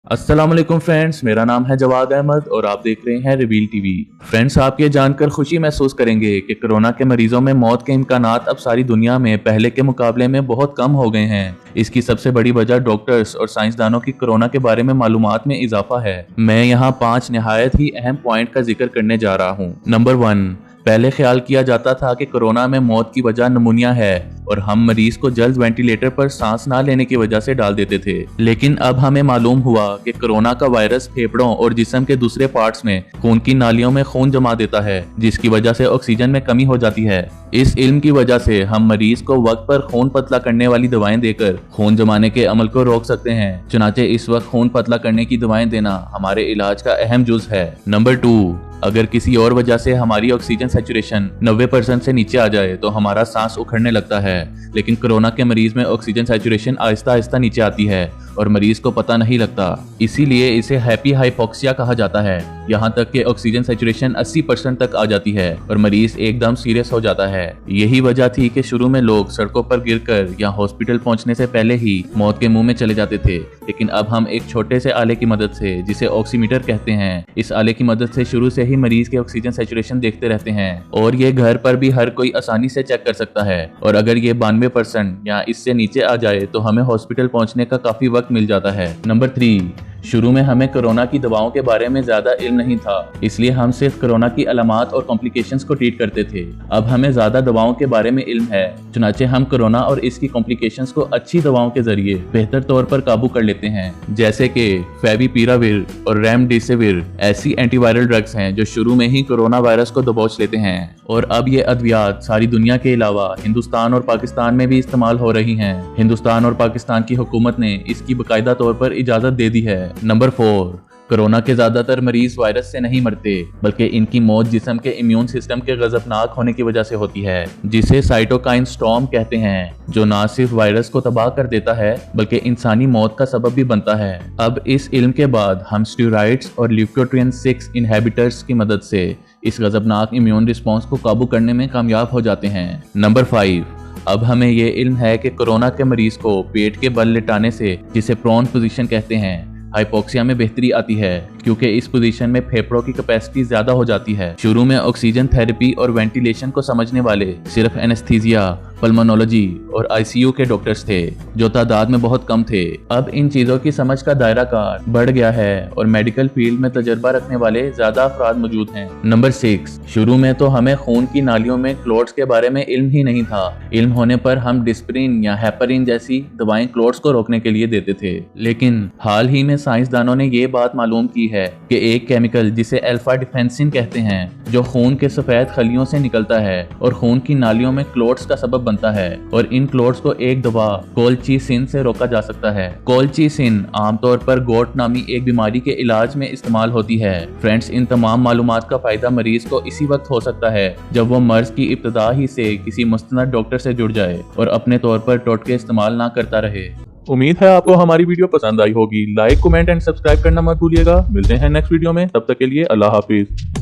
अस्सलाम वालेकुम फ्रेंड्स, मेरा नाम है जवाद अहमद और आप देख रहे हैं रिवील टीवी। फ्रेंड्स, आप ये जानकर खुशी महसूस करेंगे कि कोरोना के मरीजों में मौत के इम्कानात अब सारी दुनिया में पहले के मुकाबले में बहुत कम हो गए हैं। इसकी सबसे बड़ी वजह डॉक्टर्स और साइंसदानों की कोरोना के बारे में मालूमात में इजाफा है। मैं यहाँ 5 निहायत ही अहम पॉइंट का जिक्र करने जा रहा हूँ। नंबर 1, पहले ख्याल किया जाता था कि कोरोना में मौत की वजह निमोनिया है और हम मरीज को जल्द वेंटिलेटर पर सांस ना लेने की वजह से डाल देते थे। लेकिन अब हमें मालूम हुआ कि कोरोना का वायरस फेफड़ों और जिस्म के दूसरे पार्ट्स में खून की नालियों में खून जमा देता है, जिसकी वजह से ऑक्सीजन में कमी हो जाती है। इस इल्म की वजह से हम मरीज को वक्त पर खून पतला करने वाली दवाएं देकर खून जमाने के अमल को रोक सकते हैं। चुनाचे इस वक्त खून पतला करने की दवाएं देना हमारे इलाज का अहम जुज है। नंबर 2, अगर किसी और वजह से हमारी ऑक्सीजन सैचुरेशन 90% से नीचे आ जाए तो हमारा सांस उखड़ने लगता है, लेकिन कोरोना के मरीज में ऑक्सीजन सैचुरेशन आहिस्ता आहिस्ता नीचे आती है और मरीज को पता नहीं लगता। इसीलिए इसे हैप्पी हाइपोक्सिया कहा जाता है। यहाँ तक कि ऑक्सीजन सैचुरेशन 80% तक आ जाती है और मरीज एकदम सीरियस हो जाता है। यही वजह थी कि शुरू में लोग सड़कों पर गिरकर या हॉस्पिटल पहुंचने से पहले ही मौत के मुंह में चले जाते थे। लेकिन अब हम एक छोटे से आले की मदद से, जिसे ऑक्सीमीटर कहते हैं, इस आले की मदद से शुरू से ही मरीज के ऑक्सीजन सैचुरेशन देखते रहते हैं और ये घर पर भी हर कोई आसानी से चेक कर सकता है। और अगर ये 92% या इससे नीचे आ जाए तो हमें हॉस्पिटल पहुंचने का काफी वक्त मिल जाता है। नंबर 3, शुरू में हमें कोरोना की दवाओं के बारे में ज्यादा इल्म नहीं था, इसलिए हम सिर्फ कोरोना की अलामात और कॉम्प्लिकेशंस को ट्रीट करते थे। अब हमें ज्यादा दवाओं के बारे में इल्म है, चुनाचे हम कोरोना और इसकी कॉम्प्लिकेशंस को अच्छी दवाओं के जरिए बेहतर तौर पर काबू कर लेते हैं। जैसे कि फेविपिराविर और रेमडेसिविर ऐसी एंटीवायरल ड्रग्स हैं जो शुरू में ही कोरोना वायरस को दबोच लेते हैं और अब ये अद्वियात सारी दुनिया के अलावा हिंदुस्तान और पाकिस्तान में भी इस्तेमाल हो रही हैं। हिंदुस्तान और पाकिस्तान की हुकूमत ने इसकी बाकायदा तौर पर इजाजत दे दी है। नंबर 4, कोरोना के ज्यादातर मरीज वायरस से नहीं मरते, बल्कि इनकी मौत जिस्म के इम्यून सिस्टम के गजबनाक होने की वजह से होती है, जिसे साइटोकाइन स्टॉर्म कहते हैं, जो न सिर्फ वायरस को तबाह कर देता है बल्कि इंसानी मौत का सबब भी बनता है। अब इस इल्म के बाद हम स्टेरॉइड्स और ल्यूकोट्रिएन 6 इनहिबिटर्स की मदद से इस गजबनाक इम्यून रिस्पॉन्स को काबू करने में कामयाब हो जाते हैं। नंबर 5, अब हमें ये इल्म है कि कोरोना के मरीज को पेट के बल लिटाने से, जिसे प्रोन पोजीशन कहते हैं, हाइपोक्सिया में बेहतरी आती है, क्योंकि इस पोजीशन में फेफड़ों की कैपेसिटी ज्यादा हो जाती है। शुरू में ऑक्सीजन थेरेपी और वेंटिलेशन को समझने वाले सिर्फ एनेस्थीसिया, पल्मोनोलॉजी और आईसीयू के डॉक्टर्स थे, जो तादाद में बहुत कम थे। अब इन चीजों की समझ का दायरा कार बढ़ गया है और मेडिकल फील्ड में तजर्बा रखने वाले ज्यादा अफराद मौजूद हैं। नंबर 6, शुरू में तो हमें खून की नालियों में क्लोट्स के बारे में इल्म ही नहीं था। इल्म होने पर हम डिस्प्रिन या हेपरिन जैसी दवाएं क्लोट्स को रोकने के लिए देते थे, लेकिन हाल ही में साइंसदानों ने ये बात मालूम की है कि एक केमिकल जिसे अल्फा डिफेंसिन कहते हैं, जो खून के सफेद खलियों से निकलता है और खून की नालियों में क्लोट्स का सबब बनता है, और इन क्लोट्स को एक दवा कोलचीसिन से रोका जा सकता है। कोलचीसिन आमतौर पर गोट नामी एक बीमारी के इलाज में इस्तेमाल होती है। फ्रेंड्स, इन तमाम मालूमात का फायदा मरीज को इसी वक्त हो सकता है जब वो मर्ज की इब्तदा ही से किसी मुस्तनद डॉक्टर से जुड़ जाए और अपने तौर पर टोटके इस्तेमाल ना करता रहे। उम्मीद है आपको हमारी वीडियो पसंद आई होगी। लाइक, कमेंट एंड सब्सक्राइब करना मत भूलिएगा। मिलते हैं नेक्स्ट वीडियो में, तब तक के लिए अल्लाह हाफिज।